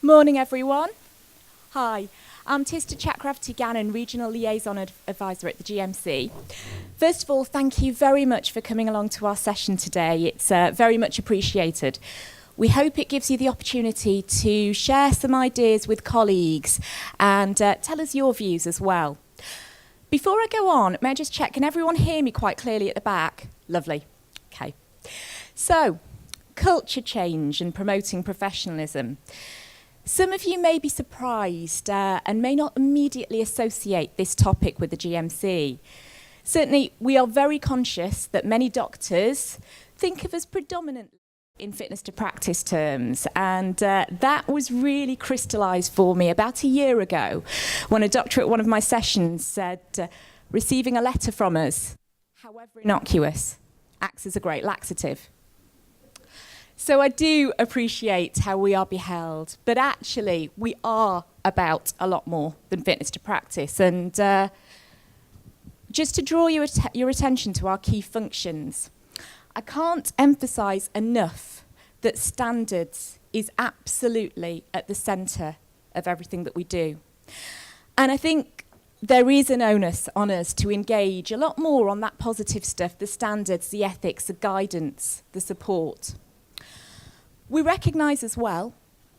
Morning, everyone. Hi, I'm Tista Chakravarty-Gannon, Regional Liaison Advisor at the GMC. First of all, thank you very much for coming along to our session today. It's very much appreciated. We hope it gives you the opportunity to share some ideas with colleagues and tell us your views as well. Before I go on, may I just check, can everyone hear me quite clearly at the back? Lovely. Okay. So, culture change and promoting professionalism. Some of you may be surprised and may not immediately associate this topic with the GMC. Certainly, we are very conscious that many doctors think of us predominantly in fitness to practice terms, and that was really crystallised for me about a year ago when a doctor at one of my sessions said, receiving a letter from us, however innocuous, acts as a great laxative. So I do appreciate how we are beheld, but actually we are about a lot more than fitness to practice. And just to draw your attention to our key functions, I can't emphasise enough that standards is absolutely at the centre of everything that we do. And I think there is an onus on us to engage a lot more on that positive stuff, the standards, the ethics, the guidance, the support. We recognise as well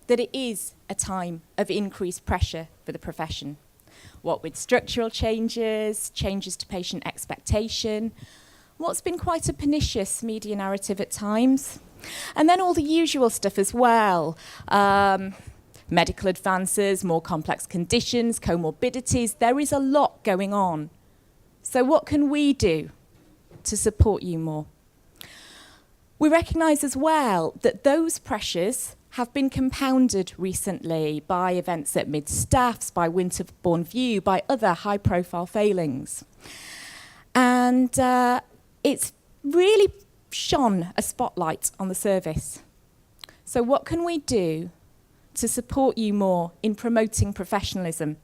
that it is a time of increased pressure for the profession. What with structural changes, changes to patient expectation, what's been quite a pernicious media narrative at times, and then all the usual stuff as well. Medical advances, more complex conditions, comorbidities, there is a lot going on. So what can we do to support you more? We recognise as well that those pressures have been compounded recently by events at mid-staffs, by Winterbourne View, by other high-profile failings. And it's really shone a spotlight on the service. So what can we do to support you more in promoting professionalism,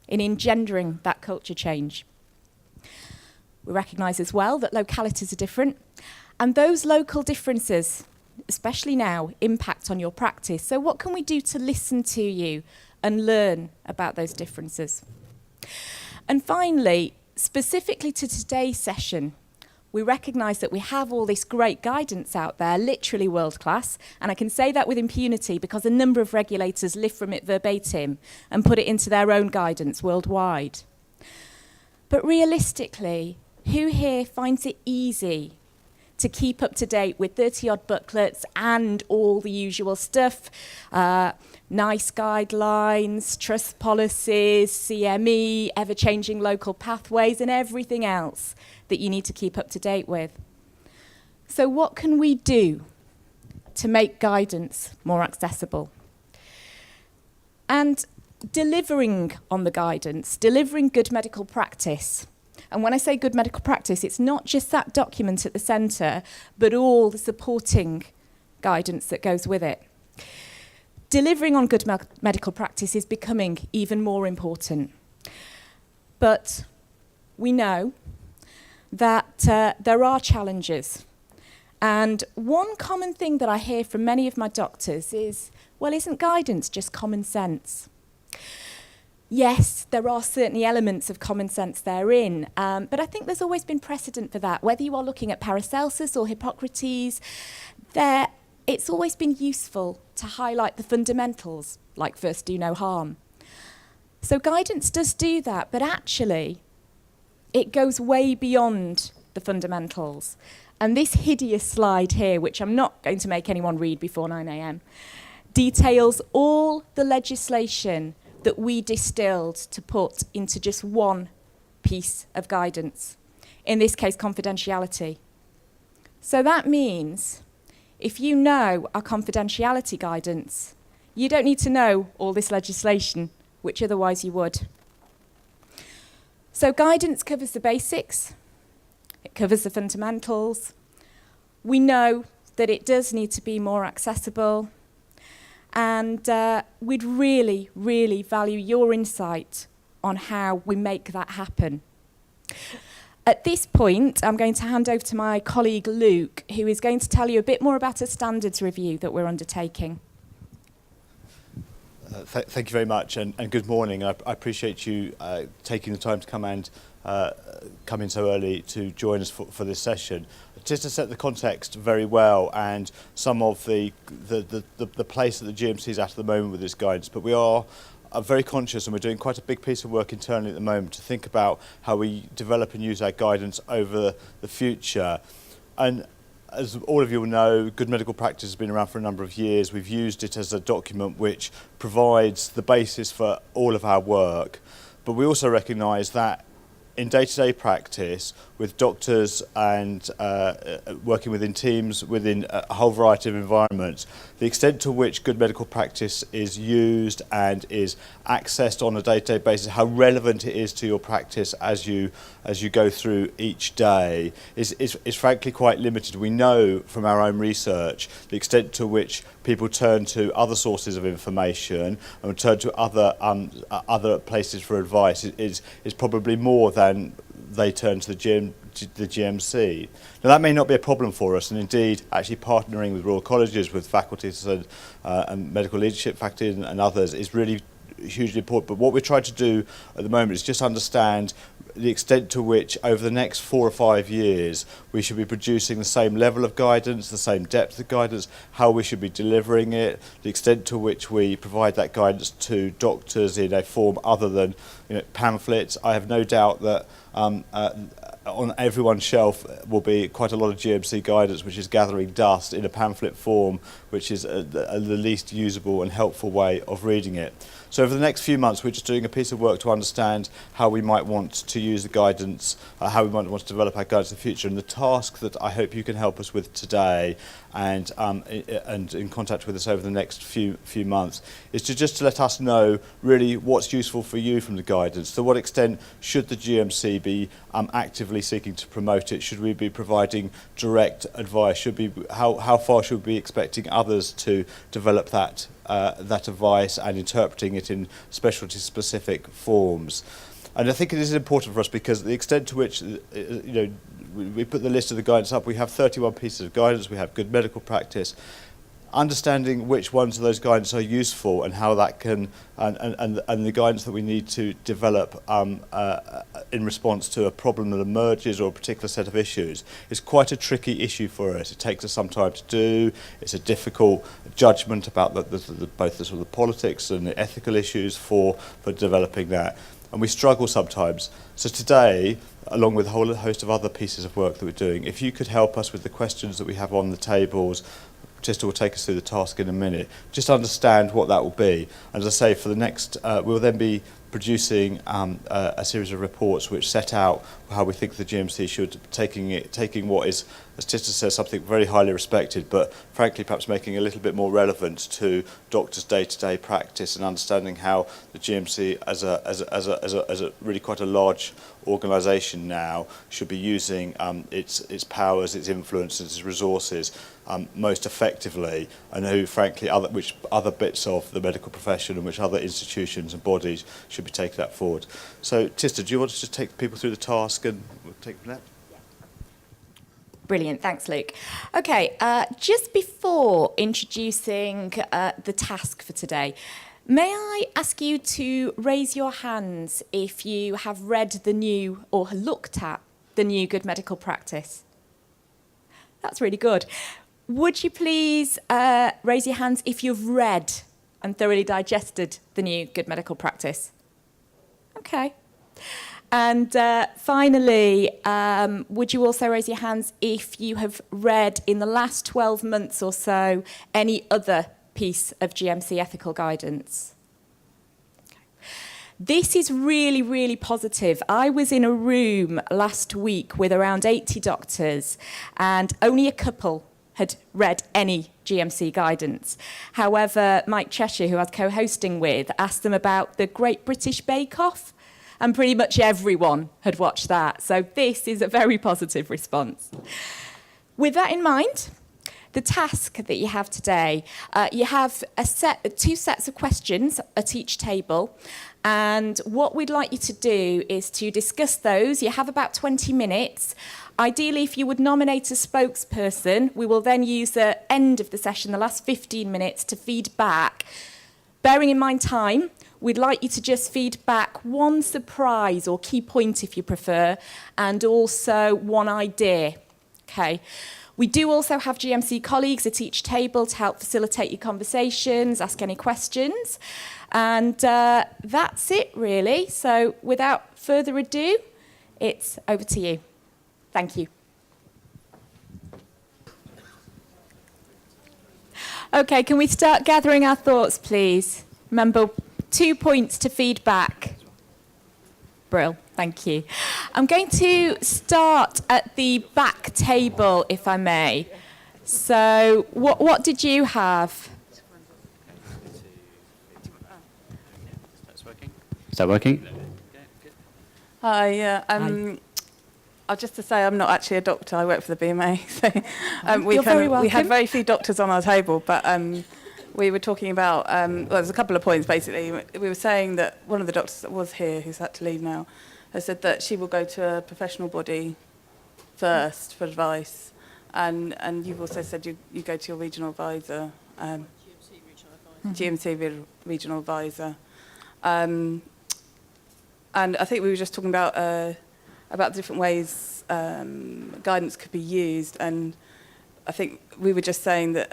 in engendering that culture change? We recognise as well that localities are different, and those local differences, especially now, impact on your practice. So what can we do to listen to you and learn about those differences? And finally, specifically to today's session, we recognise that we have all this great guidance out there, literally world class, and I can say that with impunity because a number of regulators lift from it verbatim and put it into their own guidance worldwide. But realistically, who here finds it easy to keep up to date with 30-odd booklets and all the usual stuff, NICE guidelines, trust policies, CME, ever-changing local pathways, and everything else that you need to keep up to date with? So what can we do to make guidance more accessible? And delivering on the guidance, delivering good medical practice. And when I say good medical practice, it's not just that document at the centre, but all the supporting guidance that goes with it. Delivering on good medical practice is becoming even more important. But we know that there are challenges. And one common thing that I hear from many of my doctors is, well, isn't guidance just common sense? Yes, there are certainly elements of common sense therein, but I think there's always been precedent for that. Whether you are looking at Paracelsus or Hippocrates, it's always been useful to highlight the fundamentals, like first do no harm. So guidance does do that, but actually it goes way beyond the fundamentals. And this hideous slide here, which I'm not going to make anyone read before 9 a.m, details all the legislation that we distilled to put into just one piece of guidance, in this case confidentiality. So that means if you know our confidentiality guidance, you don't need to know all this legislation, which otherwise you would. So guidance covers the basics, it covers the fundamentals. We know that it does need to be more accessible, and we'd really, really value your insight on how we make that happen. At this point, I'm going to hand over to my colleague Luke, who is going to tell you a bit more about a standards review that we're undertaking. Thank you very much, and good morning. I appreciate you taking the time to come in so early to join us for this session. Just to set the context very well, and some of the place that the GMC is at the moment with this guidance, but we are very conscious, and we're doing quite a big piece of work internally at the moment to think about how we develop and use our guidance over the future. And as all of you will know, good medical practice has been around for a number of years. We've used it as a document which provides the basis for all of our work. But we also recognise that in day-to-day practice, with doctors and working within teams within a whole variety of environments, the extent to which good medical practice is used and is accessed on a day-to-day basis, how relevant it is to your practice as you go through each day is frankly quite limited. We know from our own research the extent to which people turn to other sources of information and turn to other places for advice is probably more than they turn to the GMC. Now that may not be a problem for us, and indeed actually partnering with Royal Colleges, with faculties and medical leadership faculties and others is really hugely important. But what we're trying to do at the moment is just understand the extent to which over the next 4 or 5 years we should be producing the same level of guidance, the same depth of guidance, how we should be delivering it, the extent to which we provide that guidance to doctors in a form other than pamphlets. I have no doubt that on everyone's shelf will be quite a lot of GMC guidance which is gathering dust in a pamphlet form, which is the least usable and helpful way of reading it. So over the next few months we're just doing a piece of work to understand how we might want to use the guidance, how we might want to develop our guidance in the future, and the task that I hope you can help us with today and in contact with us over the next few months is to let us know really what's useful for you from the guidance. To what extent should the GMC be actively seeking to promote it? Should we be providing direct advice? How far should we be expecting others to develop that advice and interpreting it in specialty specific forms? And I think it is important for us because the extent to which we put the list of the guidance up, we have 31 pieces of guidance, we have good medical practice. Understanding which ones of those guidance are useful and how that can and the guidance that we need to develop in response to a problem that emerges or a particular set of issues is quite a tricky issue for us. It takes us some time to do. It's a difficult judgment about both the sort of the politics and the ethical issues for developing that. And we struggle sometimes. So today, along with a whole host of other pieces of work that we're doing, if you could help us with the questions that we have on the tables, Chester will take us through the task in a minute, just understand what that will be. And as I say, for the next, we'll then be producing a series of reports which set out how we think the GMC should, taking what is, as Chester says, something very highly respected, but frankly perhaps making a little bit more relevant to doctors' day-to-day practice and understanding how the GMC as a really quite a large organisation now should be using its powers, its influence, its resources most effectively, and who frankly which other bits of the medical profession and which other institutions and bodies should be taking that forward. So Chester, do you want to just take people through the task and we'll take it from there? Brilliant, thanks Luke. Okay, just before introducing the task for today, may I ask you to raise your hands if you have read the new or looked at the new Good Medical Practice? That's really good. Would you please raise your hands if you've read and thoroughly digested the new Good Medical Practice? Okay. And finally, would you also raise your hands if you have read in the last 12 months or so any other piece of GMC ethical guidance? Okay. This is really, really positive. I was in a room last week with around 80 doctors and only a couple had read any GMC guidance. However, Mike Cheshire, who I was co-hosting with, asked them about the Great British Bake Off, and pretty much everyone had watched that. So this is a very positive response. With that in mind, the task that you have today, you have two sets of questions at each table. And what we'd like you to do is to discuss those. You have about 20 minutes. Ideally, if you would nominate a spokesperson, we will then use the end of the session, the last 15 minutes, to feed back bearing in mind time, we'd like you to just feed back one surprise or key point if you prefer, and also one idea. Okay. We do also have GMC colleagues at each table to help facilitate your conversations, ask any questions. And that's it, really. So without further ado, it's over to you. Thank you. Okay, can we start gathering our thoughts, please? Remember, 2 points to feedback. Brill, thank you. I'm going to start at the back table, if I may. So, what did you have? Is that working? Hi, just to say I'm not actually a doctor, I work for the BMA. So You're very welcome. We had very few doctors on our table, but we were talking about, well, there's a couple of points basically. We were saying that one of the doctors that was here, who's had to leave now, has said that she will go to a professional body first for advice. And you've also said you go to your regional advisor, GMC regional advisor. And I think we were just talking about the different ways guidance could be used. And I think we were just saying that,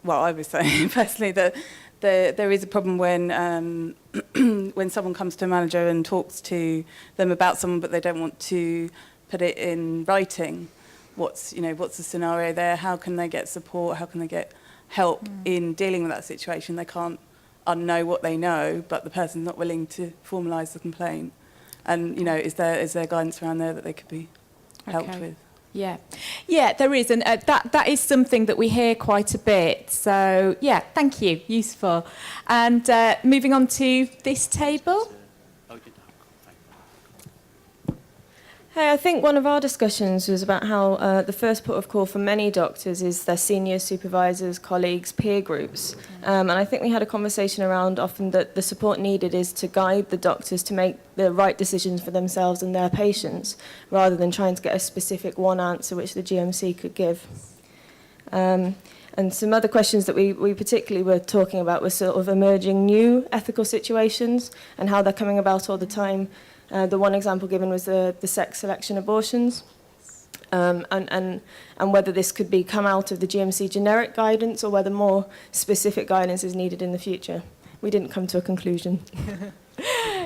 well, I was saying personally that there is a problem when when someone comes to a manager and talks to them about someone, but they don't want to put it in writing. What's the scenario there? How can they get support? How can they get help in dealing with that situation? They can't unknow what they know, but the person's not willing to formalise the complaint. And is there guidance around there that they could be helped with? Yeah, there is, and that is something that we hear quite a bit. So, yeah, thank you, useful. And moving on to this table. Hey, I think one of our discussions was about how the first port of call for many doctors is their senior supervisors, colleagues, peer groups. And I think we had a conversation around often that the support needed is to guide the doctors to make the right decisions for themselves and their patients, rather than trying to get a specific one answer which the GMC could give. And some other questions that we particularly were talking about were sort of emerging new ethical situations and how they're coming about all the time. The one example given was the sex selection abortions, and whether this could come out of the GMC generic guidance or whether more specific guidance is needed in the future. We didn't come to a conclusion.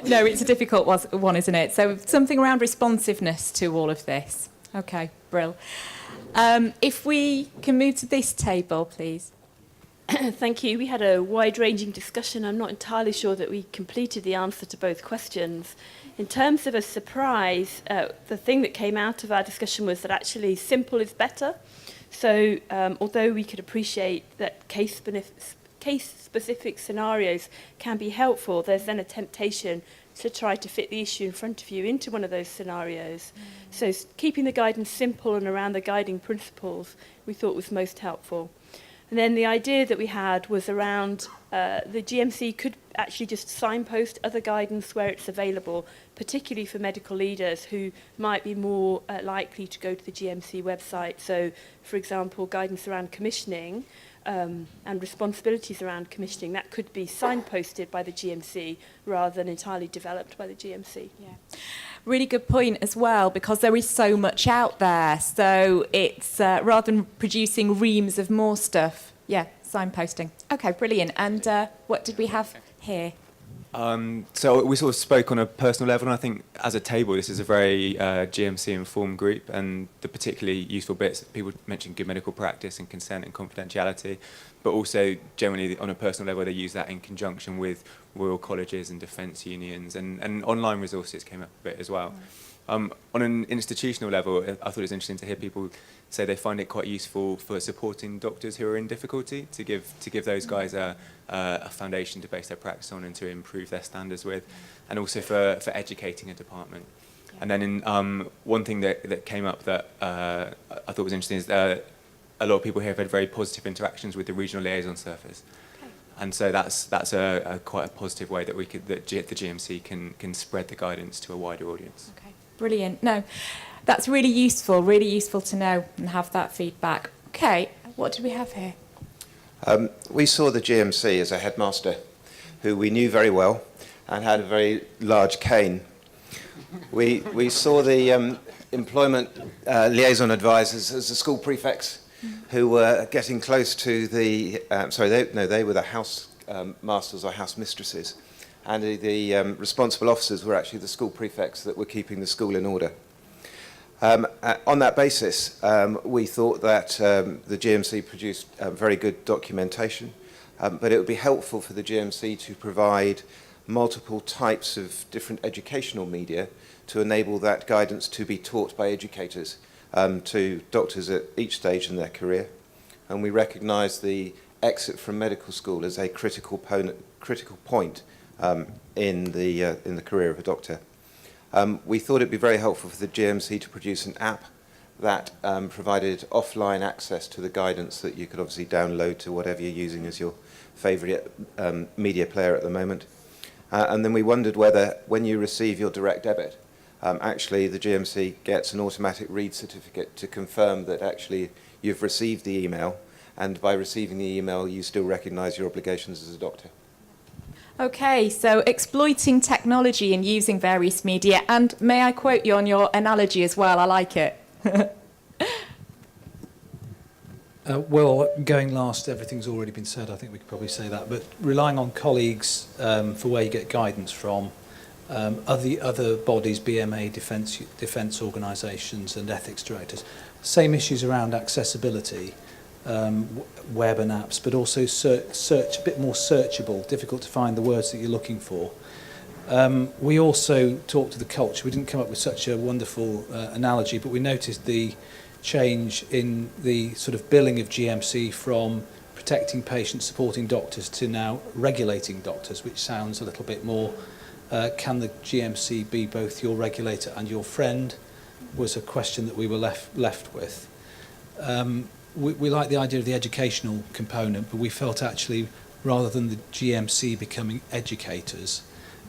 No, it's a difficult one, isn't it? So something around responsiveness to all of this. Okay, brill. If we can move to this table, please. Thank you. We had a wide-ranging discussion. I'm not entirely sure that we completed the answer to both questions. In terms of a surprise, the thing that came out of our discussion was that actually simple is better. So although we could appreciate that case-specific scenarios can be helpful, there's then a temptation to try to fit the issue in front of you into one of those scenarios. So keeping the guidance simple and around the guiding principles we thought was most helpful. And then the idea that we had was around the GMC could actually just signpost other guidance where it's available, particularly for medical leaders who might be more likely to go to the GMC website. So, for example, guidance around commissioning and responsibilities around commissioning, that could be signposted by the GMC rather than entirely developed by the GMC. Yeah. Really good point as well, because there is so much out there. So it's rather than producing reams of more stuff, signposting. Okay, brilliant. And what did we have here? So we sort of spoke on a personal level, and I think as a table, this is a very GMC-informed group, and the particularly useful bits, people mentioned good medical practice and consent and confidentiality, but also generally on a personal level, they use that in conjunction with royal colleges and defence unions, and online resources came up a bit as well. On an institutional level, I thought it was interesting to hear people say they find it quite useful for supporting doctors who are in difficulty, to give those guys a foundation to base their practice on and to improve their standards with, and also for educating a department. Yeah. And then in one thing that came up that I thought was interesting is that a lot of people here have had very positive interactions with the regional liaison surface. Okay. And so that's quite a positive way that the GMC can spread the guidance to a wider audience. Okay. Brilliant. No, that's really useful to know and have that feedback. Okay, what do we have here? We saw the GMC as a headmaster who we knew very well and had a very large cane. We saw the employment liaison advisors as the school prefects who were getting close to the, they were the house masters or house mistresses, and the responsible officers were actually the school prefects that were keeping the school in order. On that basis, we thought that the GMC produced very good documentation, but it would be helpful for the GMC to provide multiple types of different educational media to enable that guidance to be taught by educators to doctors at each stage in their career. And we recognise the exit from medical school as a critical point in the career of a doctor. We thought it'd be very helpful for the GMC to produce an app that provided offline access to the guidance that you could obviously download to whatever you're using as your favourite media player at the moment. And then we wondered whether, when you receive your direct debit, actually the GMC gets an automatic read certificate to confirm that actually you've received the email, and by receiving the email you still recognise your obligations as a doctor. Okay, so exploiting technology and using various media, and may I quote you on your analogy as well? I like it. Well, going last, everything's already been said. I think we could probably say that. But relying on colleagues for where you get guidance from, other bodies, BMA, defence organisations and ethics directors, same issues around accessibility, web and apps, but also search a bit more searchable, difficult to find the words that you're looking for. We also talked to the culture. We didn't come up with such a wonderful analogy, but we noticed the change in the sort of billing of GMC from protecting patients, supporting doctors, to now regulating doctors, which sounds a little bit more, can the GMC be both your regulator and your friend, was a question that we were left with. We like the idea of the educational component, but we felt actually rather than the GMC becoming educators,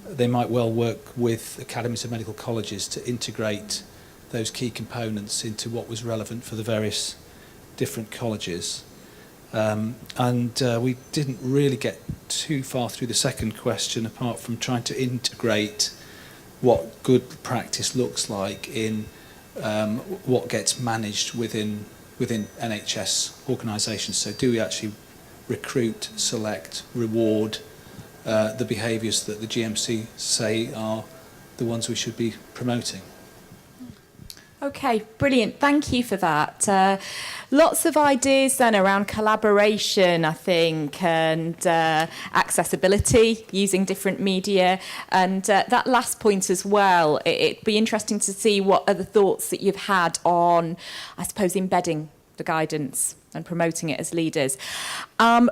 they might well work with academies of medical colleges to integrate those key components into what was relevant for the various different colleges. We didn't really get too far through the second question, apart from trying to integrate what good practice looks like in what gets managed within NHS organisations. So do we actually recruit, select, reward the behaviours that the GMC say are the ones we should be promoting? Okay, brilliant. Thank you for that. Lots of ideas then around collaboration, I think, and accessibility, using different media. And that last point as well, it'd be interesting to see what other thoughts that you've had on, I suppose, embedding the guidance and promoting it as leaders.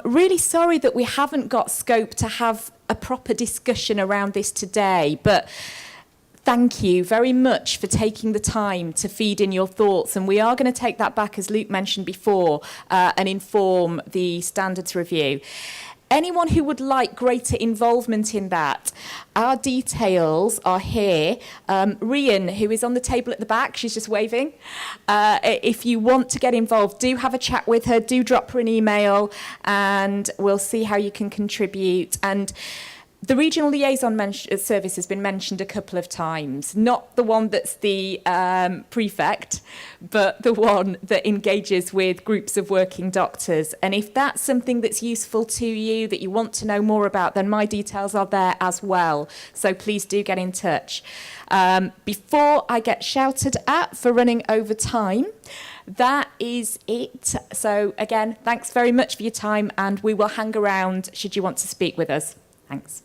Really sorry that we haven't got scope to have a proper discussion around this today, but thank you very much for taking the time to feed in your thoughts, and we are going to take that back, as Luke mentioned before, and inform the standards review. Anyone who would like greater involvement in that, our details are here. Rian, who is on the table at the back, she's just waving. If you want to get involved, do have a chat with her, do drop her an email, and we'll see how you can contribute. And the regional liaison service has been mentioned a couple of times, not the one that's the prefect, but the one that engages with groups of working doctors. And if that's something that's useful to you, that you want to know more about, then my details are there as well. So please do get in touch. Before I get shouted at for running over time, that is it. So again, thanks very much for your time, and we will hang around should you want to speak with us. Thanks.